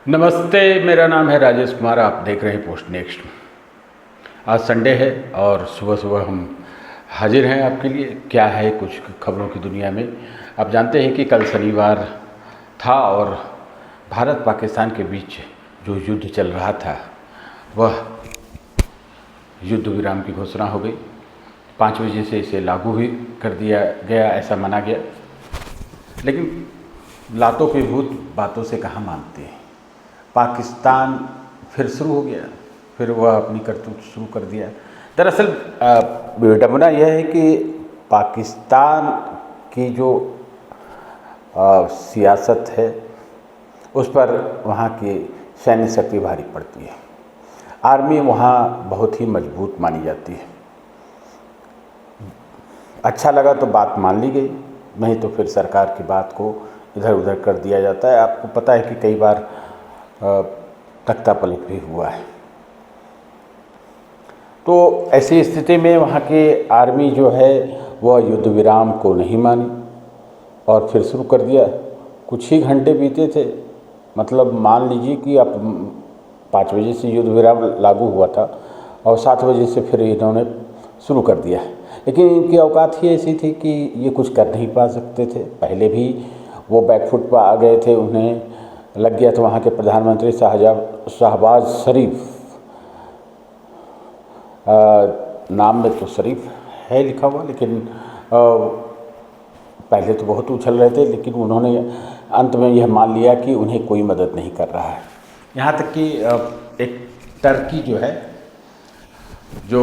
नमस्ते, मेरा नाम है राजेश कुमार। आप देख रहे हैं पोस्ट नेक्स्ट। आज संडे है और सुबह सुबह हम हाजिर हैं आपके लिए। क्या है कुछ खबरों की दुनिया में। आप जानते हैं कि कल शनिवार था और भारत पाकिस्तान के बीच जो युद्ध चल रहा था वह युद्ध विराम की घोषणा हो गई। 5 बजे से इसे लागू भी कर दिया गया, ऐसा माना गया। लेकिन लातों के भूत बातों से कहाँ मानते हैं। पाकिस्तान फिर शुरू हो गया, फिर वह अपनी करतूत शुरू कर दिया। दरअसल विडंबना यह है कि पाकिस्तान की जो सियासत है उस पर वहाँ की सैन्य शक्ति भारी पड़ती है। आर्मी वहाँ बहुत ही मजबूत मानी जाती है। अच्छा लगा तो बात मान ली गई, नहीं तो फिर सरकार की बात को इधर उधर कर दिया जाता है। आपको पता है कि कई बार तख्ता पलट भी हुआ है। तो ऐसी स्थिति में वहाँ की आर्मी जो है वह युद्ध विराम को नहीं मानी और फिर शुरू कर दिया। कुछ ही घंटे बीते थे, मतलब मान लीजिए कि अब 5 बजे से युद्ध विराम लागू हुआ था और 7 बजे से फिर इन्होंने शुरू कर दिया। लेकिन इनकी औकात ही ऐसी थी कि ये कुछ कर नहीं पा सकते थे। पहले भी वो बैकफुट पर आ गए थे, उन्हें लग गया था वहाँ के प्रधानमंत्री शहबाज शरीफ, नाम में तो शरीफ है लिखा हुआ, लेकिन पहले तो बहुत उछल रहे थे, लेकिन उन्होंने अंत में यह मान लिया कि उन्हें कोई मदद नहीं कर रहा है। यहाँ तक कि एक टर्की जो है, जो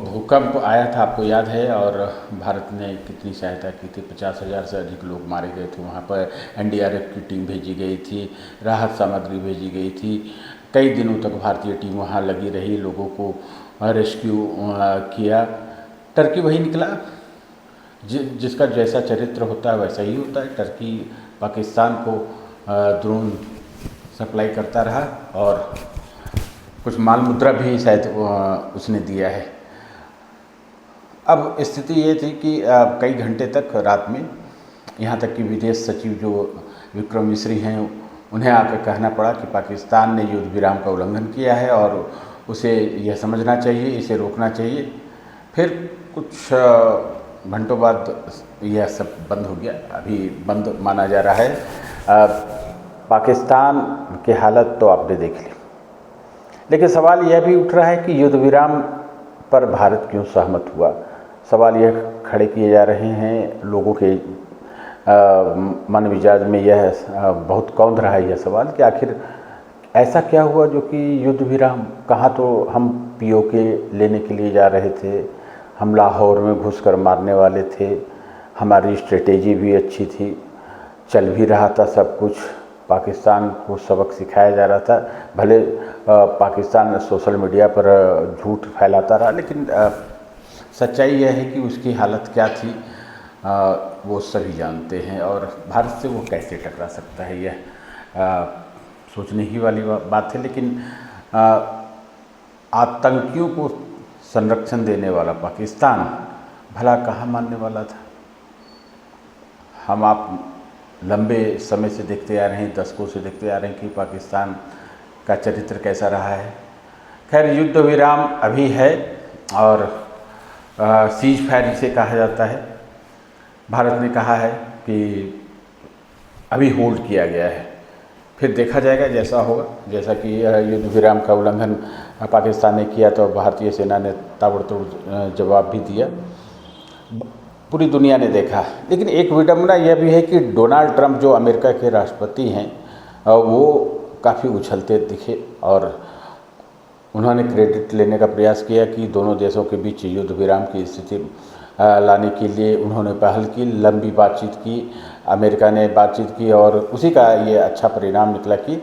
भूकंप आया था आपको याद है, और भारत ने कितनी सहायता की थी। 50,000 से अधिक लोग मारे गए थे। वहाँ पर एनडीआरएफ की टीम भेजी गई थी, राहत सामग्री भेजी गई थी। कई दिनों तक भारतीय टीम वहाँ लगी रही, लोगों को रेस्क्यू किया। टर्की वही निकला जिसका जैसा चरित्र होता है वैसा ही होता है। टर्की पाकिस्तान को ड्रोन सप्लाई करता रहा और कुछ माल मुद्रा भी शायद उसने दिया है। अब स्थिति ये थी कि कई घंटे तक रात में यहाँ तक कि विदेश सचिव जो विक्रम मिस्री हैं उन्हें आकर कहना पड़ा कि पाकिस्तान ने युद्ध विराम का उल्लंघन किया है और उसे यह समझना चाहिए, इसे रोकना चाहिए। फिर कुछ घंटों बाद यह सब बंद हो गया। अभी बंद माना जा रहा है। पाकिस्तान की हालत तो आपने देख ली, लेकिन सवाल यह भी उठ रहा है कि युद्ध विराम पर भारत क्यों सहमत हुआ। सवाल यह खड़े किए जा रहे हैं लोगों के मन मिजाज में। यह बहुत कौंध रहा है यह सवाल कि आखिर ऐसा क्या हुआ जो कि युद्ध विराम। कहाँ तो हम पीओके लेने के लिए जा रहे थे, हम लाहौर में घुसकर मारने वाले थे, हमारी स्ट्रेटेजी भी अच्छी थी, चल भी रहा था सब कुछ, पाकिस्तान को सबक सिखाया जा रहा था। भले पाकिस्तान सोशल मीडिया पर झूठ फैलाता रहा, लेकिन सच्चाई यह है कि उसकी हालत क्या थी वो सभी जानते हैं। और भारत से वो कैसे टकरा सकता है, यह सोचने ही वाली बात है। लेकिन आतंकियों को संरक्षण देने वाला पाकिस्तान भला कहाँ मानने वाला था। हम आप लंबे समय से देखते आ रहे हैं, दशकों से देखते आ रहे हैं कि पाकिस्तान का चरित्र कैसा रहा है। खैर, युद्ध विराम अभी है और सीज फायर इसे कहा जाता है। भारत ने कहा है कि अभी होल्ड किया गया है, फिर देखा जाएगा जैसा होगा। जैसा कि युद्ध विराम का उल्लंघन पाकिस्तान ने किया तो भारतीय सेना ने ताबड़तोड़ जवाब भी दिया, पूरी दुनिया ने देखा। लेकिन एक विडंबना यह भी है कि डोनाल्ड ट्रंप जो अमेरिका के राष्ट्रपति हैं वो काफ़ी उछलते दिखे और उन्होंने क्रेडिट लेने का प्रयास किया कि दोनों देशों के बीच युद्ध विराम की स्थिति लाने के लिए उन्होंने पहल की, लंबी बातचीत की, अमेरिका ने बातचीत की और उसी का ये अच्छा परिणाम निकला कि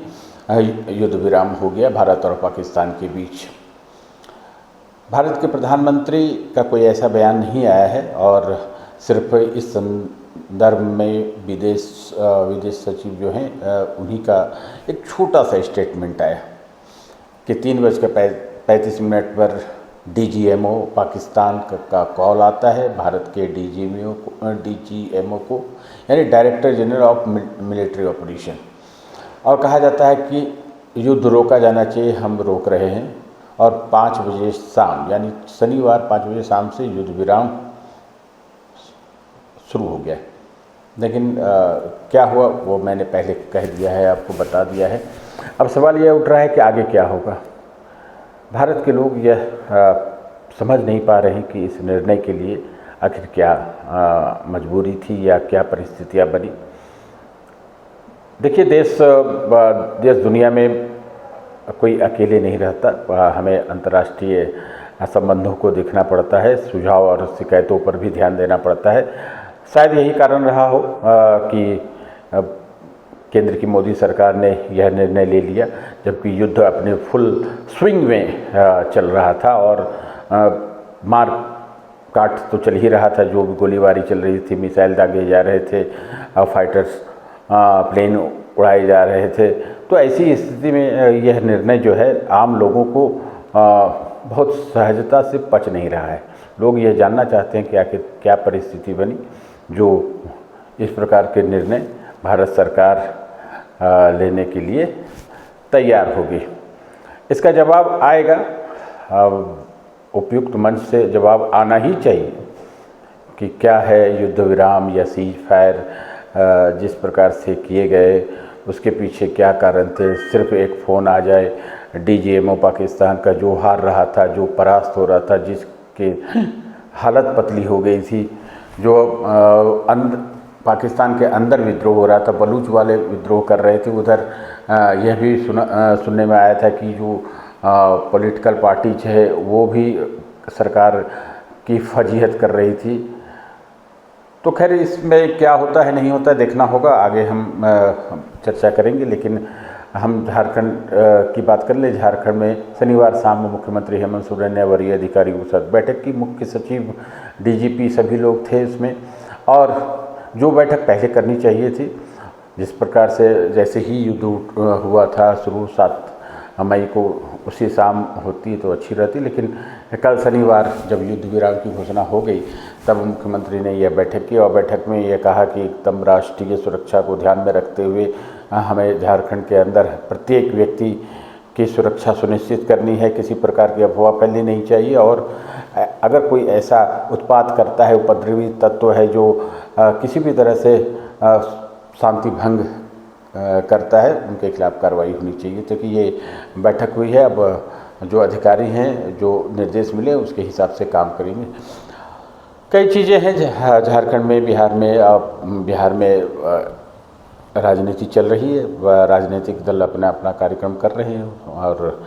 युद्ध विराम हो गया भारत और पाकिस्तान के बीच। भारत के प्रधानमंत्री का कोई ऐसा बयान नहीं आया है और सिर्फ इस संदर्भ में विदेश सचिव जो हैं उन्हीं का एक छोटा सा स्टेटमेंट आया कि 3:35 पर डीजीएमओ पाकिस्तान का कॉल आता है भारत के डीजीएमओ को, यानी director general of military operation, और कहा जाता है कि युद्ध रोका जाना चाहिए, हम रोक रहे हैं और 5 बजे शाम यानी शनिवार 5 बजे शाम से युद्ध विराम शुरू हो गया। लेकिन क्या हुआ वो मैंने पहले कह दिया है, आपको बता दिया है। अब सवाल यह उठ रहा है कि आगे क्या होगा। भारत के लोग यह समझ नहीं पा रहे हैं कि इस निर्णय के लिए आखिर क्या मजबूरी थी या क्या परिस्थितियां बनी। देखिए, देश दुनिया में कोई अकेले नहीं रहता, हमें अंतर्राष्ट्रीय संबंधों को देखना पड़ता है, सुझाव और शिकायतों पर भी ध्यान देना पड़ता है। शायद यही कारण रहा हो कि केंद्र की मोदी सरकार ने यह निर्णय ले लिया जबकि युद्ध अपने फुल स्विंग में चल रहा था और मार काट तो चल ही रहा था। जो भी गोलीबारी चल रही थी, मिसाइल दागे जा रहे थे, फाइटर्स प्लेन उड़ाए जा रहे थे। तो ऐसी स्थिति में यह निर्णय जो है आम लोगों को बहुत सहजता से पच नहीं रहा है। लोग यह जानना चाहते हैं कि आखिर क्या परिस्थिति बनी जो इस प्रकार के निर्णय भारत सरकार लेने के लिए तैयार होगी। इसका जवाब आएगा, उपयुक्त मंच से जवाब आना ही चाहिए कि क्या है युद्ध विराम या सीज फायर जिस प्रकार से किए गए, उसके पीछे क्या कारण थे। सिर्फ एक फ़ोन आ जाए डीजीएमओ पाकिस्तान का, जो हार रहा था, जो परास्त हो रहा था, जिसकी हालत पतली हो गई थी, जो पाकिस्तान के अंदर विद्रोह हो रहा था, बलूच वाले विद्रोह कर रहे थे। उधर यह भी सुनने में आया था कि जो पॉलिटिकल पार्टीज है वो भी सरकार की फजीहत कर रही थी। तो खैर इसमें क्या होता है नहीं होता देखना होगा, आगे हम चर्चा करेंगे। लेकिन हम झारखंड की बात कर ले। झारखंड में शनिवार शाम में मुख्यमंत्री हेमंत सोरेन ने वरीय अधिकारियों के साथ बैठक की। मुख्य सचिव, डीजीपी सभी लोग थे इसमें। और जो बैठक पहले करनी चाहिए थी, जिस प्रकार से जैसे ही युद्ध हुआ था शुरू 7 मई को, उसी शाम होती तो अच्छी रहती। लेकिन कल शनिवार जब युद्ध विराम की घोषणा हो गई तब मुख्यमंत्री ने यह बैठक की और बैठक में यह कहा कि एकदम राष्ट्रीय सुरक्षा को ध्यान में रखते हुए हमें झारखंड के अंदर प्रत्येक व्यक्ति की सुरक्षा सुनिश्चित करनी है। किसी प्रकार की अफवाह फैलनी नहीं चाहिए और अगर कोई ऐसा उत्पात करता है, उपद्रवी तत्व है जो किसी भी तरह से शांति भंग करता है, उनके खिलाफ कार्रवाई होनी चाहिए। तो कि ये बैठक हुई है, अब जो अधिकारी हैं, जो निर्देश मिले उसके हिसाब से काम करेंगे। कई चीज़ें हैं झारखंड में, बिहार में राजनीति चल रही है, राजनीतिक दल अपना अपना कार्यक्रम कर रहे हैं और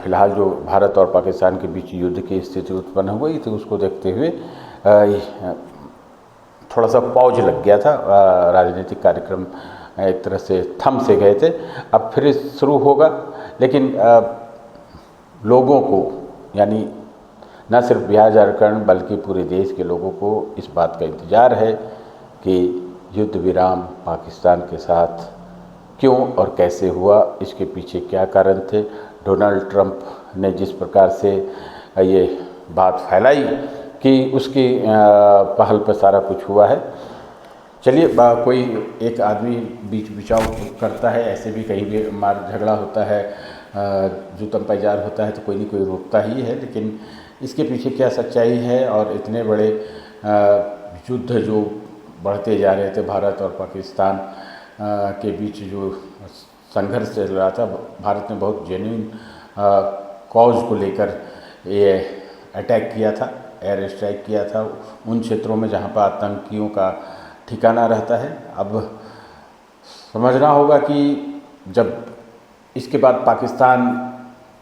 फिलहाल जो भारत और पाकिस्तान के बीच युद्ध की स्थिति उत्पन्न हो गई थी उसको देखते हुए थोड़ा सा पॉज लग गया था, राजनीतिक कार्यक्रम एक तरह से थम से गए थे। अब फिर शुरू होगा, लेकिन लोगों को यानी न सिर्फ बिहार झारखंड बल्कि पूरे देश के लोगों को इस बात का इंतज़ार है कि युद्ध विराम पाकिस्तान के साथ क्यों और कैसे हुआ, इसके पीछे क्या कारण थे। डोनाल्ड ट्रंप ने जिस प्रकार से ये बात फैलाई कि उसकी पहल पर सारा कुछ हुआ है। चलिए, कोई एक आदमी बीच बिचाव करता है, ऐसे भी कहीं भी मार झगड़ा होता है, जूतम पैजार होता है तो कोई नहीं कोई रोकता ही है। लेकिन इसके पीछे क्या सच्चाई है और इतने बड़े युद्ध जो बढ़ते जा रहे थे, भारत और पाकिस्तान के बीच जो संघर्ष चल रहा था, भारत ने बहुत जेन्युइन कॉज को लेकर ये अटैक किया था, एयर स्ट्राइक किया था उन क्षेत्रों में जहाँ पर आतंकियों का ठिकाना रहता है। अब समझना होगा कि जब इसके बाद पाकिस्तान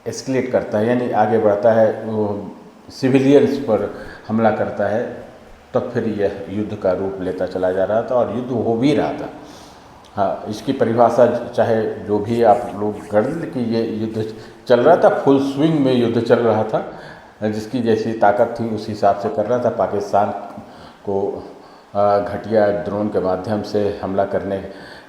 एस्केलेट करता है यानी आगे बढ़ता है, वो सिविलियंस पर हमला करता है, तब फिर यह युद्ध का रूप लेता चला जा रहा था और युद्ध हो भी रहा था। हाँ, इसकी परिभाषा चाहे जो भी आप लोग कर लें कि ये युद्ध चल रहा था, फुल स्विंग में युद्ध चल रहा था, जिसकी जैसी ताकत थी उस हिसाब से कर रहा था। पाकिस्तान को घटिया ड्रोन के माध्यम से हमला करने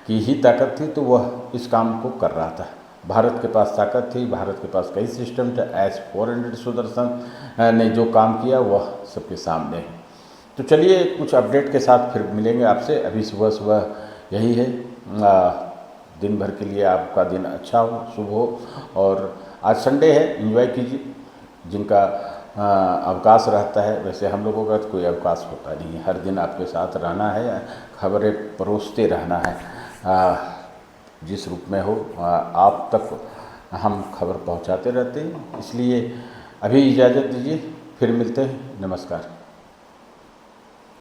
की ही ताकत थी तो वह इस काम को कर रहा था। भारत के पास ताकत थी, भारत के पास कई सिस्टम थे। S-400 सुदर्शन ने जो काम किया वह सबके सामने है। तो चलिए, कुछ अपडेट के साथ फिर मिलेंगे आपसे। अभी सुबह सुबह यही है, दिन भर के लिए आपका दिन अच्छा हो, शुभ हो। और आज संडे है, एंजॉय कीजिए। जिनका अवकाश रहता है, वैसे हम लोगों का तो कोई अवकाश होता नहीं है, हर दिन आपके साथ रहना है, खबरें परोसते रहना है। जिस रूप में हो आप तक हम खबर पहुंचाते रहते हैं। इसलिए अभी इजाज़त दीजिए, फिर मिलते हैं। नमस्कार।